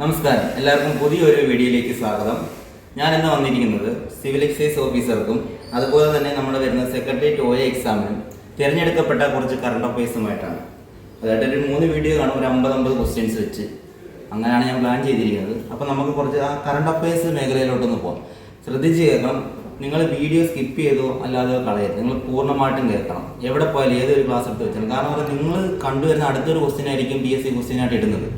നമസ്കാരം, എല്ലാവർക്കും പുതിയൊരു വീഡിയോയിലേക്ക് സ്വാഗതം. ഞാൻ ഇന്ന് വന്നിരിക്കുന്നത് സിവിൽ എക്സൈസ് ഓഫീസർക്കും അതുപോലെ തന്നെ നമ്മുടെ വരുന്ന സെക്രട്ടേറിയറ്റ് OA എക്സാമിനും തിരഞ്ഞെടുക്കപ്പെട്ട കുറച്ച് കറണ്ട് അഫയേഴ്സുമായിട്ടാണ്. അതായത് ഒരു 3 വീഡിയോ കാണും, ഒരു 50 ക്വസ്റ്റ്യൻസ് വെച്ച്. അങ്ങനെയാണ് ഞാൻ പ്ലാൻ ചെയ്തിരിക്കുന്നത്. അപ്പോൾ നമുക്ക് കുറച്ച് ആ കറണ്ട് അഫയേഴ്സ് മേഖലയിലോട്ടൊന്ന് പോകാം. ശ്രദ്ധിച്ച് കേൾക്കണം. നിങ്ങൾ വീഡിയോ സ്കിപ്പ് ചെയ്തോ അല്ലാതെ കളയരുത്. നിങ്ങൾ പൂർണ്ണമായിട്ടും കേൾക്കണം. എവിടെ പോയാലും ഏതൊരു ക്ലാസ് എടുത്ത് വെച്ചാൽ, കാരണം നിങ്ങൾ കണ്ടുവരുന്ന അടുത്തൊരു ക്വസ്റ്റ്യൻ ആയിരിക്കും PSC ക്വസ്റ്റ്യനായിട്ട് ഇടുന്നത്.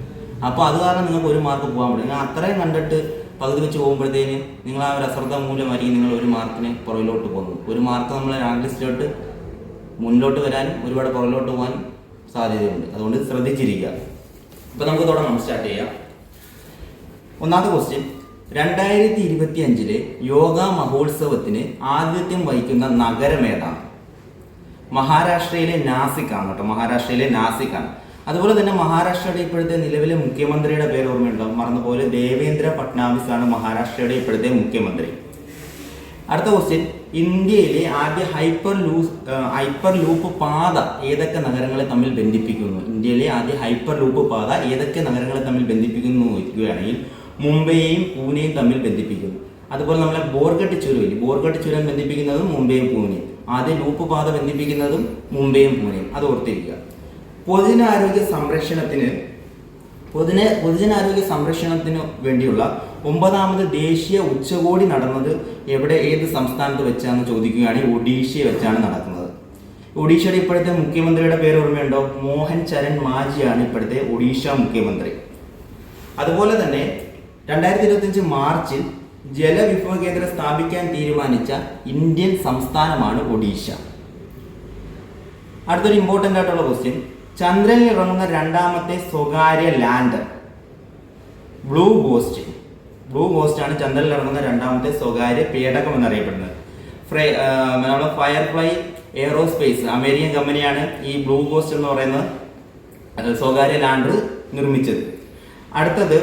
അപ്പോൾ അത് കാരണം നിങ്ങൾക്ക് 1 മാർക്ക് പോകാൻ പറ്റും. നിങ്ങൾ അത്രയും കണ്ടിട്ട് പകുതി വെച്ച് പോകുമ്പോഴത്തേന് നിങ്ങൾ ആ ഒരു അശ്രദ്ധ മൂലമായിരിക്കും നിങ്ങൾ 1 മാർക്കിന് പുറകിലോട്ട് പോകുന്നത്. 1 മാർക്ക് നമ്മൾ റാങ്ക് ലിസ്റ്റിലോട്ട് മുന്നിലോട്ട് വരാനും ഒരുപാട് പുറകിലോട്ട് പോകാനും സാധ്യതയുണ്ട്. അതുകൊണ്ട് ശ്രദ്ധിച്ചിരിക്കുക. അപ്പോൾ നമുക്ക് തുടങ്ങാം, സ്റ്റാർട്ട് ചെയ്യാം. ഒന്നാമത്തെ ക്വസ്റ്റ്യൻ, 2025 യോഗ മഹോത്സവത്തിന് ആതിഥ്യം വഹിക്കുന്ന നഗരം ഏതാണ്? മഹാരാഷ്ട്രയിലെ നാസിക്കാണ് കേട്ടോ, മഹാരാഷ്ട്രയിലെ നാസിക്കാണ്. അതുപോലെ തന്നെ മഹാരാഷ്ട്രയുടെ ഇപ്പോഴത്തെ നിലവിലെ മുഖ്യമന്ത്രിയുടെ പേര് ഓർമ്മയുണ്ടാവും, മറന്നുപോലെ ദേവേന്ദ്ര ഫട്നാവിസ് ആണ് മഹാരാഷ്ട്രയുടെ ഇപ്പോഴത്തെ മുഖ്യമന്ത്രി. അടുത്ത ക്വസ്റ്റ്യൻ, ഇന്ത്യയിലെ ആദ്യ ഹൈപ്പർ ലൂപ്പ് പാത ഏതൊക്കെ നഗരങ്ങളെ തമ്മിൽ ബന്ധിപ്പിക്കുന്നു? ഇന്ത്യയിലെ ആദ്യ ഹൈപ്പർ ലൂപ്പ് പാത ഏതൊക്കെ നഗരങ്ങളെ തമ്മിൽ ബന്ധിപ്പിക്കുന്നു നോക്കുകയാണെങ്കിൽ മുംബൈയെയും പൂനെയും തമ്മിൽ ബന്ധിപ്പിക്കുന്നു. അതുപോലെ നമ്മളെ ബോർഗട്ട് ചുരം ബന്ധിപ്പിക്കുന്നതും മുംബൈയും പൂനെയും. ആദ്യ ലൂപ്പ് പാത ബന്ധിപ്പിക്കുന്നതും മുംബൈയും പൂനെയും. അത് ഓർത്തിരിക്കുക. പൊതുജനാരോഗ്യ സംരക്ഷണത്തിനു വേണ്ടിയുള്ള 9ാമത് ദേശീയ ഉച്ചകോടി നടന്നത് ഏത് സംസ്ഥാനത്ത് വെച്ചാണെന്ന് ചോദിക്കുകയാണെങ്കിൽ ഒഡീഷയെ വെച്ചാണ് നടക്കുന്നത്. ഒഡീഷയുടെ ഇപ്പോഴത്തെ മുഖ്യമന്ത്രിയുടെ പേര് ഓർമ്മയുണ്ടോ? മോഹൻ ചരൺ മാജിയാണ് ഇപ്പോഴത്തെ ഒഡീഷ മുഖ്യമന്ത്രി. അതുപോലെ തന്നെ 2025 മാർച്ചിൽ ജലവിഭവ കേന്ദ്രം സ്ഥാപിക്കാൻ തീരുമാനിച്ച ഇന്ത്യൻ സംസ്ഥാനമാണ് ഒഡീഷ. അടുത്തൊരു ഇമ്പോർട്ടൻ്റ് ആയിട്ടുള്ള ക്വസ്റ്റ്യൻ, ചന്ദ്രനിൽ ഇറങ്ങുന്ന 2ാമത്തെ സ്വകാര്യ ലാൻഡർ ബ്ലൂ ഗോസ്റ്റ് ആണ് ചന്ദ്രനിൽ ഇറങ്ങുന്ന 2ാമത്തെ സ്വകാര്യ പേടകം എന്നറിയപ്പെടുന്നത്. നമ്മുടെ ഫയർഫ്ലൈ എയറോസ്പേസ് അമേരിക്കൻ കമ്പനിയാണ് ഈ ബ്ലൂ ഗോസ്റ്റ് എന്ന് പറയുന്ന സ്വകാര്യ ലാൻഡർ നിർമ്മിച്ചത്. അടുത്തത്,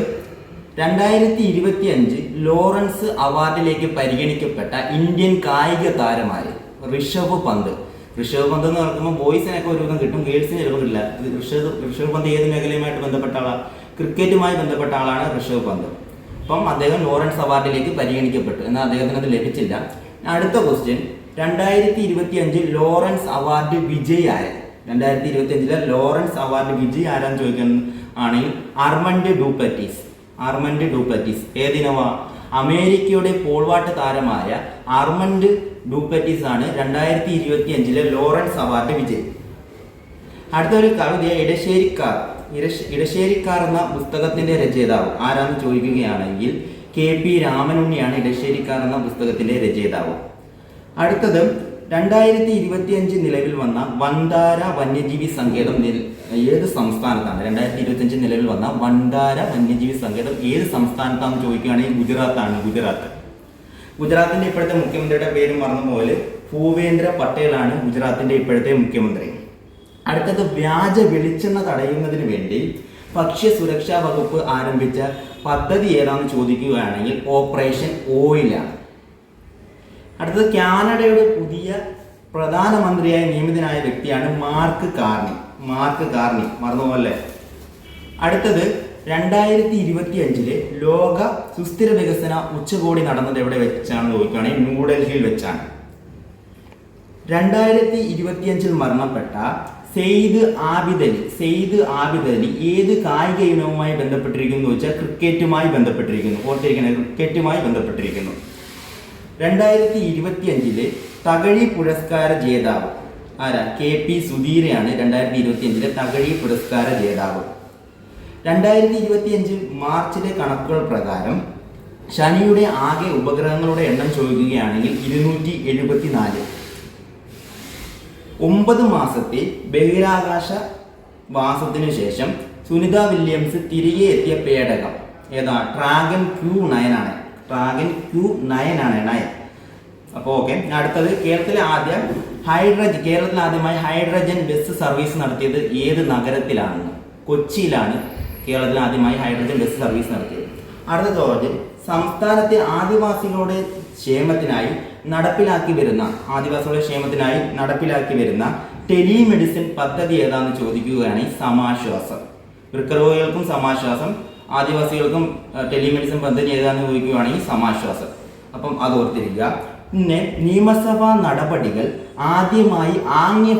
2025 ലോറൻസ് അവാർഡിലേക്ക് പരിഗണിക്കപ്പെട്ട ഇന്ത്യൻ കായിക താരമായി ഋഷഭ് പന്ത് എന്ന് പറയുമ്പോൾ ബോയ്സിനൊക്കെ ഒരുവിധം കിട്ടും, ഗേൾസിന് ചിലപ്പോൾ കിട്ടില്ല. ഋഷഭ് പന്ത് ഏത് മേഖലയുമായിട്ട് ബന്ധപ്പെട്ട ആളാണ്? ക്രിക്കറ്റുമായി ബന്ധപ്പെട്ട ആളാണ് ഋഷഭ് പന്ത്. അപ്പം അദ്ദേഹം ലോറൻസ് അവാർഡിലേക്ക് പരിഗണിക്കപ്പെട്ടു, എന്നാൽ അദ്ദേഹത്തിന് അത് ലഭിച്ചില്ല. അടുത്ത ക്വസ്റ്റ്യൻ, 2025 ലോറൻസ് അവാർഡ് വിജയായ 2025 ലോറൻസ് അവാർഡ് വിജയ് ആരാന്ന് ചോദിക്കുകയാണെങ്കിൽ ആർമണ്ട് ഡൂപ്ലറ്റീസ്. ഏതിനവാ? അമേരിക്കയുടെ പോൾവാട്ട് താരമായ ആർമണ്ട് ഡൂപ്ലറ്റീസ് ആണ് 2025 ലോറൻസ് അവാർഡ് വിജയ്. അടുത്തൊരു കവിത, ഇടശ്ശേരിക്കാർ എന്ന പുസ്തകത്തിന്റെ രചയിതാവ് ആരാന്ന് ചോദിക്കുകയാണെങ്കിൽ KP രാമനുണ്ണിയാണ് ഇടശ്ശേരിക്കാർ എന്ന പുസ്തകത്തിന്റെ രചയിതാവ്. അടുത്തത്, 2025 നിലവിൽ വന്ന വൻതാര വന്യജീവി സങ്കേതം ഏത് സംസ്ഥാനത്താണ്? 2025 നിലവിൽ വന്ന വൻതാര വന്യജീവി സങ്കേതം ഏത് സംസ്ഥാനത്താണെന്ന് ചോദിക്കുകയാണെങ്കിൽ ഗുജറാത്തിന്റെ ഇപ്പോഴത്തെ മുഖ്യമന്ത്രിയുടെ പേര് മറന്നുപോലെ ഭൂപേന്ദ്ര പട്ടേലാണ് ഗുജറാത്തിന്റെ ഇപ്പോഴത്തെ മുഖ്യമന്ത്രി. അടുത്തത്, വ്യാജ വെളിച്ചെണ്ണ തടയുന്നതിന് വേണ്ടി ഭക്ഷ്യ സുരക്ഷാ വകുപ്പ് ആരംഭിച്ച പദ്ധതി ഏതാണെന്ന് ചോദിക്കുകയാണെങ്കിൽ ഓപ്പറേഷൻ ഓയിലാണ്. അടുത്തത്, കാനഡയുടെ പുതിയ പ്രധാനമന്ത്രിയായി നിയമിതനായ വ്യക്തിയാണ് മാർക്ക് കാർണി. മറന്നുപോലെ. അടുത്തത്, 2025 ലോക സുസ്ഥിര വികസന ഉച്ചകോടി നടന്നത് എവിടെ വെച്ചാണ് ചോദിക്കുകയാണെങ്കിൽ ന്യൂഡൽഹിയിൽ വെച്ചാണ്. 2025 മരണപ്പെട്ട സെയ്ദ് ആബിദ് അലി ഏത് കായിക ഇനവുമായി ബന്ധപ്പെട്ടിരിക്കുന്നു ചോദിച്ചാൽ ക്രിക്കറ്റുമായി ബന്ധപ്പെട്ടിരിക്കുന്നു. ഓർത്തിരിക്കുന്നത്, ക്രിക്കറ്റുമായി ബന്ധപ്പെട്ടിരിക്കുന്നു. 2025 തകഴി പുരസ്കാര ജേതാവ് ആരാ? KP സുധീരയാണ് 2025 തകഴി പുരസ്കാര ജേതാവ്. 2025 മാർച്ചിലെ കണക്കുകൾ പ്രകാരം ശനിയുടെ ആകെ ഉപഗ്രഹങ്ങളുടെ എണ്ണം ചോദിക്കുകയാണെങ്കിൽ 274. 9 മാസത്തെ ബഹിരാകാശ വാസത്തിനു ശേഷം സുനിത വില്യംസ് തിരികെ എത്തിയ പേടകം ഏതാ? ഡ്രാഗൺ Q9 ആണ്. അപ്പോൾ ഓക്കെ. അടുത്തത്, കേരളത്തിലെ ആദ്യമായി ഹൈഡ്രജൻ ബസ് സർവീസ് നടത്തിയത് ഏത് നഗരത്തിലാണെന്ന്? കൊച്ചിയിലാണ് കേരളത്തിൽ ആദ്യമായി ഹൈഡ്രജൻ ബസ് സർവീസ് നടത്തിയത്. അടുത്ത ചോദ്യം, സംസ്ഥാനത്തെ ആദിവാസികളുടെ ക്ഷേമത്തിനായി നടപ്പിലാക്കി വരുന്ന ടെലിമെഡിസിൻ പദ്ധതി ഏതാണെന്ന് ചോദിക്കുകയാണെങ്കിൽ സമാശ്വാസം. വൃക്കരോഗികൾക്കും സമാശ്വാസം, ആദിവാസികൾക്കും ടെലിമെഡിസിൻ പദ്ധതി ഏതാണെന്ന് ചോദിക്കുകയാണെങ്കിൽ സമാശ്വാസം. അപ്പം അത് ഓർത്തിരിക്കുക. പിന്നെ നിയമസഭാ നടപടികൾ ആദ്യമായി ആംഗ്യ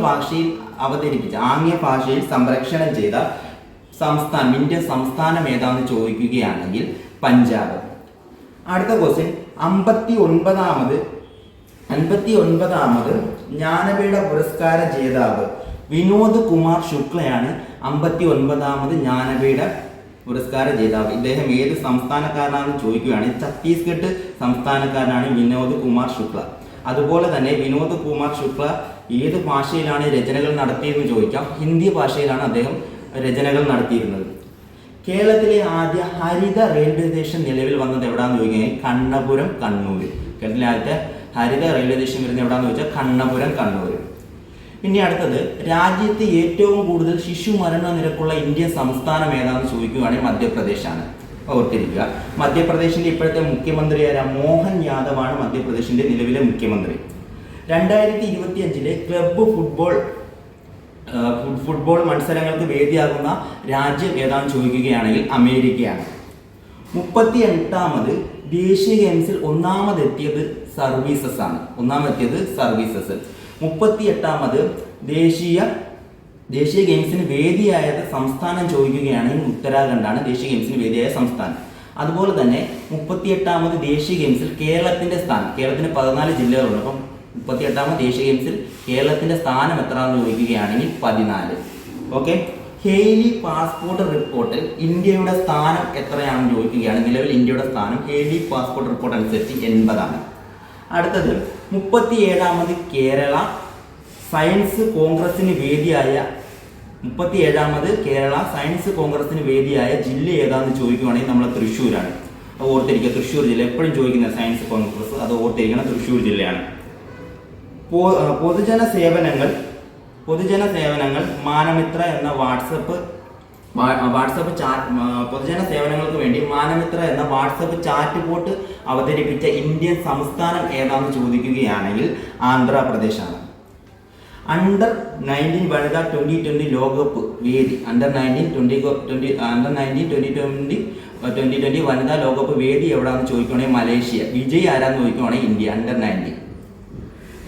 ഭാഷയിൽ സംരക്ഷണം ചെയ്ത സംസ്ഥാനം, ഇന്ത്യൻ സംസ്ഥാനം ഏതാണെന്ന് ചോദിക്കുകയാണെങ്കിൽ പഞ്ചാബ്. അടുത്ത ക്വസ്റ്റ്യൻ 59ാമത് ജ്ഞാനപീഠ പുരസ്കാര ജേതാവ് വിനോദ് കുമാർ ശുക്ലയാണ് 59ാമത് ജ്ഞാനപീഠ പുരസ്കാര ജേതാവ്. ഇദ്ദേഹം ഏത് സംസ്ഥാനക്കാരനാണെന്ന് ചോദിക്കുകയാണെങ്കിൽ ഛത്തീസ്ഗഡ് സംസ്ഥാനക്കാരനാണ് വിനോദ് കുമാർ ശുക്ല. അതുപോലെ തന്നെ വിനോദ് കുമാർ ശുക്ല ഏത് ഭാഷയിലാണ് രചനകൾ നടത്തിയതെന്ന് ചോദിക്കാം. ഹിന്ദി ഭാഷയിലാണ് അദ്ദേഹം രചനകൾ നടത്തിയിരുന്നത്. കേരളത്തിലെ ആദ്യ ഹരിത റെയിൽവേ സ്റ്റേഷൻ നിലവിൽ വന്നത് എവിടാന്ന് ചോദിക്കുകയാണെങ്കിൽ കണ്ണപുരം, കണ്ണൂർ. കേരളത്തിലെ ആദ്യത്തെ ഹരിത റെയിൽവേ സ്റ്റേഷൻ വരുന്നത് എവിടാന്ന് ചോദിച്ചാൽ കണ്ണപുരം, കണ്ണൂർ. ഇനി അടുത്തത് രാജ്യത്ത് ഏറ്റവും കൂടുതൽ ശിശു മരണ നിരക്കുള്ള ഇന്ത്യൻ സംസ്ഥാനം ഏതാണെന്ന് ചോദിക്കുകയാണെങ്കിൽ മധ്യപ്രദേശാണ്. ഓർത്തിരിക്കുക. മധ്യപ്രദേശിന്റെ ഇപ്പോഴത്തെ മുഖ്യമന്ത്രിയായ മോഹൻ യാദവാണ് മധ്യപ്രദേശിന്റെ നിലവിലെ മുഖ്യമന്ത്രി. 2025 ക്ലബ്ബ് ഫുട്ബോൾ മത്സരങ്ങൾക്ക് വേദിയാകുന്ന രാജ്യം ഏതാണെന്ന് ചോദിക്കുകയാണെങ്കിൽ അമേരിക്കയാണ്. 38ാമത് ദേശീയ ഗെയിംസിൽ ഒന്നാമതെത്തിയത് സർവീസസ് ആണ്. 38ാമത് ദേശീയ ഗെയിംസിന് വേദിയായത് സംസ്ഥാനം ചോദിക്കുകയാണെങ്കിൽ ഉത്തരാഖണ്ഡാണ് ദേശീയ ഗെയിംസിന് വേദിയായ സംസ്ഥാനം. അതുപോലെ തന്നെ 38ാമത് ദേശീയ ഗെയിംസിൽ കേരളത്തിന്റെ സ്ഥാനം, കേരളത്തിന് 14 ജില്ലകളുണ്ട്. അപ്പം 38ാമത് ദേശീയ ഗെയിംസിൽ കേരളത്തിന്റെ സ്ഥാനം എത്രയാണെന്ന് ചോദിക്കുകയാണെങ്കിൽ 14. ഓക്കെ. ഹെയ്ലി പാസ്പോർട്ട് റിപ്പോർട്ടിൽ ഇന്ത്യയുടെ സ്ഥാനം എത്രയാണെന്ന് ചോദിക്കുകയാണ്. നിലവിൽ ഇന്ത്യയുടെ സ്ഥാനം ഹെയ്ലി പാസ്പോർട്ട് റിപ്പോർട്ട് അനുസരിച്ച് 80ആണ്. അടുത്തത് 37ാമത് കേരള സയൻസ് കോൺഗ്രസിന് വേദിയായ ജില്ല ഏതാണെന്ന് ചോദിക്കുകയാണെങ്കിൽ നമ്മൾ തൃശ്ശൂരാണ്. അത് ഓർത്തിരിക്കുക. തൃശ്ശൂർ ജില്ല എപ്പോഴും ചോദിക്കുന്ന സയൻസ് കോൺഗ്രസ്, അത് ഓർത്തിരിക്കണം, തൃശ്ശൂർ ജില്ലയാണ്. പൊതുജന സേവനങ്ങൾ മാനമിത്ര എന്ന പൊതുജന സേവനങ്ങൾക്ക് വേണ്ടി മാനമിത്ര എന്ന വാട്സപ്പ് ചാറ്റ് ബോട്ട് അവതരിപ്പിച്ച ഇന്ത്യൻ സംസ്ഥാനം ഏതാണെന്ന് ചോദിക്കുകയാണെങ്കിൽ ആന്ധ്രാപ്രദേശാണ്. അണ്ടർ 19 വനിതാ 2020 ലോകകപ്പ് വേദി അണ്ടർ 19 വനിതാ ലോകകപ്പ് വേദി എവിടെയാണെന്ന് ചോദിക്കുകയാണെങ്കിൽ മലേഷ്യ. വിജയ് ആരാന്ന് ചോദിക്കുകയാണെങ്കിൽ ഇന്ത്യ. അണ്ടർ 19.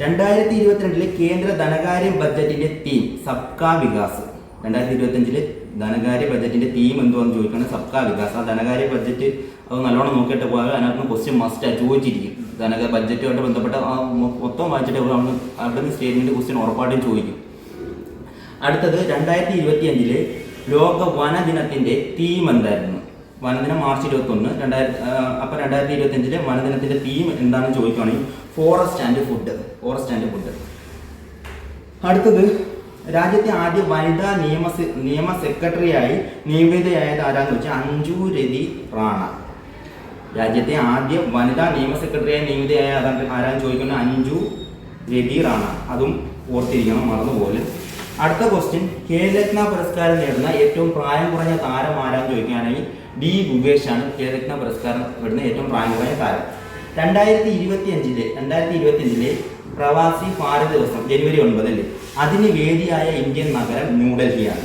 2022 കേന്ദ്ര ധനകാര്യ ബജറ്റിന്റെ തീം സബ്കാ വികാസ്. 2025 ധനകാര്യ ബജറ്റിന്റെ തീം എന്തുവാന്ന് ചോദിക്കുകയാണെങ്കിൽ സബ്കാ വികാസ്. ആ ധനകാര്യ ബജറ്റ് അത് നല്ലോണം നോക്കിയിട്ട് പോയാൽ അതിനകത്ത് ക്വസ്റ്റ്യൻ മസ്റ്റായി ചോദിച്ചിരിക്കും. ബജറ്റുമായിട്ട് ബന്ധപ്പെട്ട മൊത്തം വായിച്ചിട്ട് അവിടെ നിന്ന് സ്റ്റേറ്റ്മെന്റ് ക്വസ്റ്റ്യൻ ഉറപ്പായിട്ടും ചോദിക്കും. അടുത്തത് 2025 ലോക വനദിനത്തിന്റെ തീം എന്തായിരുന്നു? വനദിനം മാർച്ച് 21. 2025 വനദിനത്തിന്റെ തീം എന്താണെന്ന് ചോദിക്കുകയാണെങ്കിൽ ഫോറസ്റ്റ് ആൻഡ് ഫുഡ്. അടുത്തത് രാജ്യത്തെ ആദ്യ വനിതാ നിയമ സെക്രട്ടറിയായി നിയമിതയായത് ആരാന്ന് വെച്ചാൽ അഞ്ജു രതി റാണ. രാജ്യത്തെ ആദ്യ വനിതാ നിയമ സെക്രട്ടറിയായി നിയമിതയായ ആരാന്ന് ചോദിക്കുന്നത് അഞ്ജു രതി റാണ. അതും ഓർത്തിരിക്കണം, മറന്നുപോലെ. അടുത്ത ക്വസ്റ്റ്യൻ ഖേൽരത്ന പുരസ്കാരം നേടുന്ന ഏറ്റവും പ്രായം കുറഞ്ഞ താരം ആരാന്ന് ചോദിക്കുകയാണെങ്കിൽ ഡി ഗുഗേഷ് ആണ് ഖേൽരത്ന പുരസ്കാരം നേടുന്ന ഏറ്റവും പ്രായം കുറഞ്ഞ താരം. 2025 പ്രവാസി ഭാരത ദിവസം ജനുവരി 9 അതിന് വേദിയായ ഇന്ത്യൻ നഗരം ന്യൂഡൽഹിയാണ്.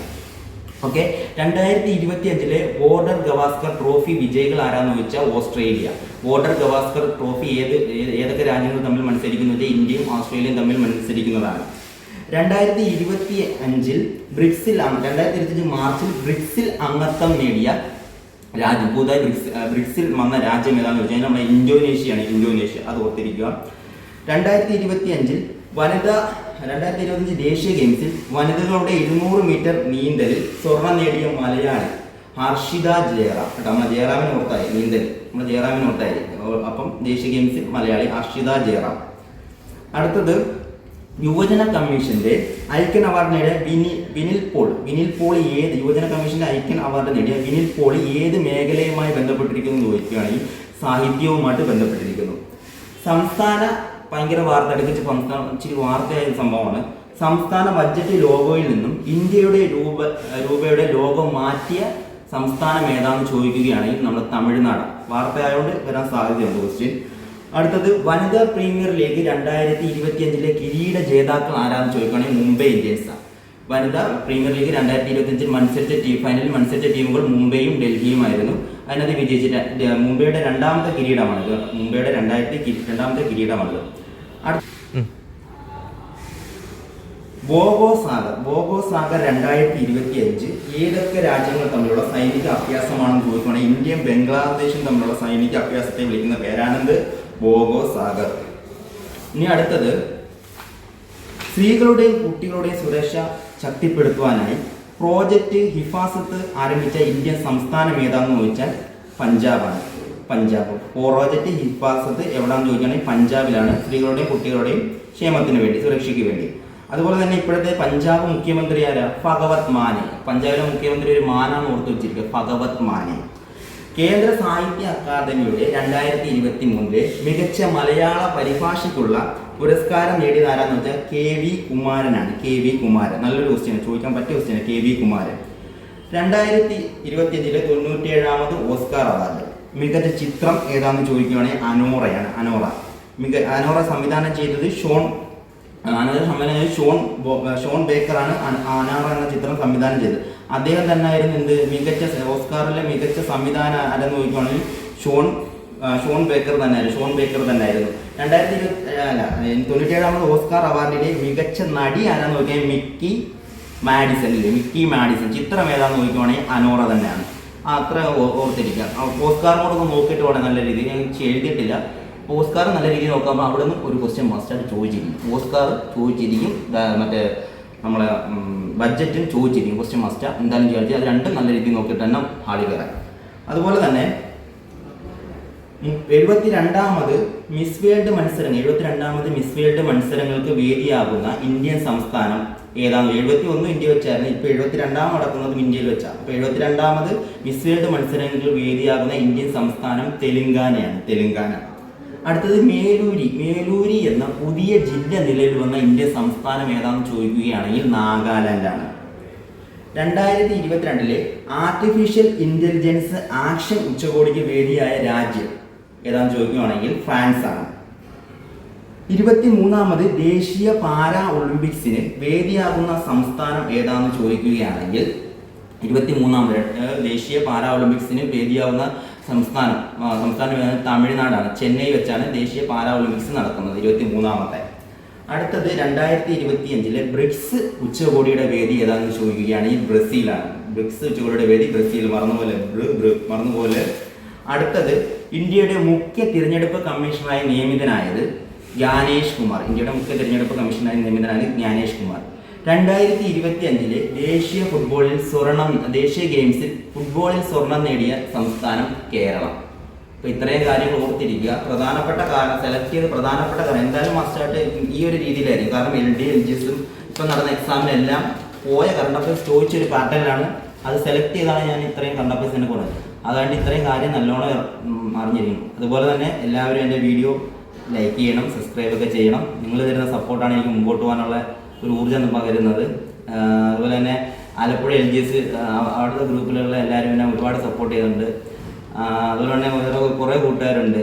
ഓക്കെ. 2025 ബോർഡർ ഗവാസ്കർ ട്രോഫി വിജയികൾ ആരാന്ന് ചോദിച്ചാൽ ഓസ്ട്രേലിയ. ബോർഡർ ഗവാസ്കർ ട്രോഫി ഏതൊക്കെ രാജ്യങ്ങൾ തമ്മിൽ മത്സരിക്കുന്നത്? ഇന്ത്യയും ഓസ്ട്രേലിയയും തമ്മിൽ മത്സരിക്കുന്നതാണ്. 2025 മാർച്ചിൽ ബ്രിക്സിൽ അംഗത്വം നേടിയ രാജ്യം, പുതുതായി ബ്രിക്സിൽ വന്ന രാജ്യം ഏതാണെന്ന് ചോദിച്ചാൽ നമ്മുടെ ഇന്തോനേഷ്യ. അത് ഓർത്തിരിക്കുക. 2025 ദേശീയ ഗെയിംസിൽ വനിതകളുടെ 200 മീറ്റർ നീന്തലിൽ സ്വർണം നേടിയ മലയാളി ഹർഷിത ജയറാം. നമ്മുടെ ജയറാമിന് ഓർത്തായി. അപ്പം ദേശീയ ഗെയിംസിൽ മലയാളി ഹർഷിത ജയറാം. അടുത്തത് യുവജന കമ്മീഷന്റെ ഐക്യൻ അവാർഡ് നേടിയ വിനിൽ പോൾ യുവജന കമ്മീഷന്റെ ഐക്യൻ അവാർഡ് നേടിയ വിനിൽ പോൾ ഏത് മേഖലയുമായി ബന്ധപ്പെട്ടിരിക്കുന്നു എന്ന് ചോദിക്കുകയാണെങ്കിൽ സാഹിത്യവുമായിട്ട് ബന്ധപ്പെട്ടിരിക്കുന്നു. സംസ്ഥാന ഭയങ്കര ഇച്ചിരി വാർത്തയായ സംഭവമാണ്. സംസ്ഥാന ബഡ്ജറ്റ് ലോഗോയിൽ നിന്നും ഇന്ത്യയുടെ രൂപയുടെ ലോഗോ മാറ്റിയ സംസ്ഥാനം ഏതാണെന്ന് ചോദിക്കുകയാണെങ്കിൽ നമ്മുടെ തമിഴ്നാട്. വാർത്തയായതുകൊണ്ട് വരാൻ സാധ്യതയുണ്ട് ക്വസ്റ്റ്യൻ. അടുത്തത് വനിതാ പ്രീമിയർ ലീഗ് 2025 കിരീട ജേതാക്കൾ ആരാന്ന് ചോദിക്കുകയാണെങ്കിൽ മുംബൈ ഇന്ത്യൻസാണ്. വനിതാ പ്രീമിയർ ലീഗ് 2025 ഫൈനലിൽ മത്സരിച്ച ടീമുകൾ മുംബൈയും ഡൽഹിയുമായിരുന്നു. അതിനകത്ത് വിജയിച്ചിട്ട് മുംബൈയുടെ രണ്ടാമത്തെ കിരീടമാണിത്. രണ്ടാമത്തെ കിരീടമാണിത്. ബോഗോ സാഗർ 2025 ഏതൊക്കെ രാജ്യങ്ങൾ തമ്മിലുള്ള സൈനിക അഭ്യാസമാണെന്ന് ചോദിക്കുകയാണെങ്കിൽ ഇന്ത്യയും ബംഗ്ലാദേശും തമ്മിലുള്ള സൈനിക അഭ്യാസത്തെ വിളിക്കുന്ന പേരാണെന്ത്? ബോഗോ സാഗർ. ഇനി അടുത്തത്, സ്ത്രീകളുടെയും കുട്ടികളുടെയും സുരക്ഷ ശക്തിപ്പെടുത്തുവാനായി പ്രോജക്റ്റ് ഹിഫാസത്ത് ആരംഭിച്ച ഇന്ത്യൻ സംസ്ഥാനം ഏതാണെന്ന് ചോദിച്ചാൽ പഞ്ചാബാണ്. പ്രോജക്റ്റ് ഹിഫാസത്ത് എവിടെയാണെന്ന് ചോദിക്കുകയാണെങ്കിൽ പഞ്ചാബിലാണ്. സ്ത്രീകളുടെയും കുട്ടികളുടെയും ക്ഷേമത്തിന് വേണ്ടി, സുരക്ഷയ്ക്ക് വേണ്ടി. അതുപോലെ തന്നെ ഇപ്പോഴത്തെ പഞ്ചാബ് മുഖ്യമന്ത്രി ആരാ? ഭഗവത് മാനെ. പഞ്ചാബിലെ മുഖ്യമന്ത്രി ഒരു മാനാന്ന് ഓർത്ത് വെച്ചിരിക്കുക, ഭഗവത് മാനെ. കേന്ദ്ര സാഹിത്യ അക്കാദമിയുടെ 2023 മികച്ച മലയാള പരിഭാഷയ്ക്കുള്ള പുരസ്കാരം നേടിയത് ആരാന്ന് വെച്ചാൽ KV കുമാരനാണ്. KV കുമാരൻ. നല്ലൊരു ക്വസ്റ്റ്യൻ, ചോദിക്കാൻ പറ്റിയ ക്വസ്റ്റ്യൻ. KV കുമാരൻ. 2025 97ാമത് ഓസ്കാർ അവാർഡ്. മികച്ച ചിത്രം ഏതാണെന്ന് ചോദിക്കുകയാണെങ്കിൽ അനോറയാണ്. അനോറ സംവിധാനം ചെയ്തത് ഷോൺ ബേക്കറാണ്. അനോറ എന്ന ചിത്രം സംവിധാനം ചെയ്തത് അദ്ദേഹം തന്നെ ആയിരുന്നു. മികച്ച ഓസ്കാറിലെ മികച്ച സംവിധാനം ആരെന്ന് ചോദിക്കുകയാണെങ്കിൽ ഷോൺ ബേക്കർ തന്നെയായിരുന്നു. 97ാമത് ഓസ്കാർ അവാർഡിലെ മികച്ച നടി ആരാന്ന് നോക്കിയാൽ മിക്കി മാഡിസൺ. ചിത്രം ഏതാന്ന് നോക്കുകയാണെങ്കിൽ അനോറ തന്നെയാണ്. അത്ര ഓർത്തിരിക്കാം. ഓസ്കാറിനോടൊന്ന് നോക്കിയിട്ട് വേണം നല്ല രീതിയിൽ. ഞാൻ എഴുതിയിട്ടില്ല. ഓസ്കാർ നല്ല രീതിയിൽ നോക്കുമ്പോൾ അവിടെ നിന്ന് ഒരു ക്വസ്റ്റ്യൻ മസ്റ്റായിട്ട് ചോദിച്ചിരിക്കും. ഓസ്കാർ ചോദിച്ചിരിക്കും, മറ്റേ നമ്മളെ ബഡ്ജറ്റും ചോദിച്ചിരിക്കും. ക്വസ്റ്റ്യൻ മസ്റ്റാ എന്തായാലും ചോദിച്ചാൽ അത് രണ്ടും നല്ല രീതിയിൽ നോക്കിയിട്ട് തന്നെ ഹാളി കയറാൻ. അതുപോലെ തന്നെ 72ാമത് മിസ് വേൾഡ് മത്സരങ്ങൾക്ക് വേദിയാകുന്ന ഇന്ത്യൻ സംസ്ഥാനം ഏതാണ്? 71 ഇന്ത്യ വെച്ചായിരുന്നു. ഇപ്പോൾ 72 നടക്കുന്നതും ഇന്ത്യയിൽ വെച്ചാണ്. അപ്പോൾ 72ാമത് മിസ് വേൾഡ് മത്സരങ്ങൾക്ക് വേദിയാകുന്ന ഇന്ത്യൻ സംസ്ഥാനം തെലുങ്കാന. അടുത്തത് മേലൂരി എന്ന പുതിയ ജില്ല നിലവിൽ വന്ന ഇന്ത്യൻ സംസ്ഥാനം ഏതാണെന്ന് ചോദിക്കുകയാണെങ്കിൽ നാഗാലാൻഡാണ്. 2022 ആർട്ടിഫിഷ്യൽ ഇന്റലിജൻസ് ആക്ഷൻ ഉച്ചകോടിക്ക് വേദിയായ രാജ്യം ഏതാണെന്ന് ചോദിക്കുകയാണെങ്കിൽ ഫ്രാൻസ് ആണ്. 23ാമത് ദേശീയ പാരാ ഒളിമ്പിക്സിന് വേദിയാകുന്ന സംസ്ഥാനം ഏതാണെന്ന് ചോദിക്കുകയാണെങ്കിൽ 23ാമത് ദേശീയ പാരാ ഒളിമ്പിക്സിന് വേദിയാകുന്ന സംസ്ഥാനം തമിഴ്നാടാണ്. ചെന്നൈ വെച്ചാണ് ദേശീയ പാരാ ഒളിമ്പിക്സ് നടക്കുന്നത്, 23ാമത്തെ. അടുത്തത് 2025 ബ്രിക്സ് ഉച്ചകോടിയുടെ വേദി ഏതാണെന്ന് ചോദിക്കുകയാണെങ്കിൽ ബ്രസീലാണ്. ബ്രിക്സ് ഉച്ചകോടിയുടെ വേദി ബ്രസീൽ, മറന്നുപോലെ. അടുത്തത്, ഇന്ത്യയുടെ മുഖ്യ തിരഞ്ഞെടുപ്പ് കമ്മീഷണറായി നിയമിതനായത് ജ്ഞാനേഷ് കുമാർ. 2025 ദേശീയ ഗെയിംസിൽ ഫുട്ബോളിൽ സ്വർണം നേടിയ സംസ്ഥാനം കേരളം. അപ്പോൾ ഇത്രയും കാര്യങ്ങൾ ഓർത്തിരിക്കുക. സെലക്ട് ചെയ്ത് പ്രധാനപ്പെട്ട കാര്യം എന്തായാലും മസ്റ്റായിട്ട് ഈ ഒരു രീതിയിലായിരിക്കും. കാരണം LD LGSും ഇപ്പം നടന്ന എക്സാമിനെല്ലാം പോയ കറണ്ട് അഫയേഴ്സ് ചോദിച്ചൊരു പാറ്റേണിലാണ്. അത് സെലക്ട് ചെയ്താണ് ഞാൻ ഇത്രയും കറണ്ട് അഫയേഴ്സിനെ കൊടുത്തത്. അതുകൊണ്ട് ഇത്രയും കാര്യം നല്ലോണം അറിഞ്ഞിരിക്കണം. അതുപോലെ തന്നെ എല്ലാവരും എൻ്റെ വീഡിയോ ലൈക്ക് ചെയ്യണം, സബ്സ്ക്രൈബ് ഒക്കെ ചെയ്യണം. നിങ്ങൾ തരുന്ന സപ്പോർട്ടാണ് എനിക്ക് മുമ്പോട്ട് പോകാനുള്ള ഒരു ഊർജ്ജം പകരുന്നത്. അതുപോലെ തന്നെ ആലപ്പുഴ LGS അവിടുത്തെ ഗ്രൂപ്പിലുള്ള എല്ലാവരും എന്നെ ഒരുപാട് സപ്പോർട്ട് ചെയ്യുന്നുണ്ട്. അതുപോലെ തന്നെ കുറേ കൂട്ടുകാരുണ്ട്.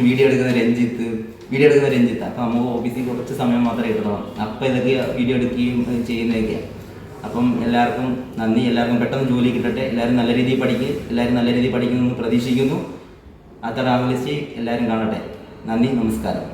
വീഡിയോ എടുക്കുന്ന രഞ്ജിത്ത്. അപ്പോൾ നമുക്ക് ഓഫീസിൽ കുറച്ച് സമയം മാത്രമേ കിട്ടണം. അപ്പോൾ ഇതൊക്കെ വീഡിയോ എടുക്കുകയും ചെയ്യുന്നതൊക്കെയാണ്. അപ്പം എല്ലാവർക്കും നന്ദി. എല്ലാവർക്കും പെട്ടെന്ന് ജോലി കിട്ടട്ടെ. എല്ലാവരും നല്ല രീതിയിൽ പഠിക്കുമെന്ന് പ്രതീക്ഷിക്കുന്നു. അത്ര റാങ്ക് ലിസ്റ്റ് എല്ലാവരും കാണട്ടെ. നന്ദി, നമസ്കാരം.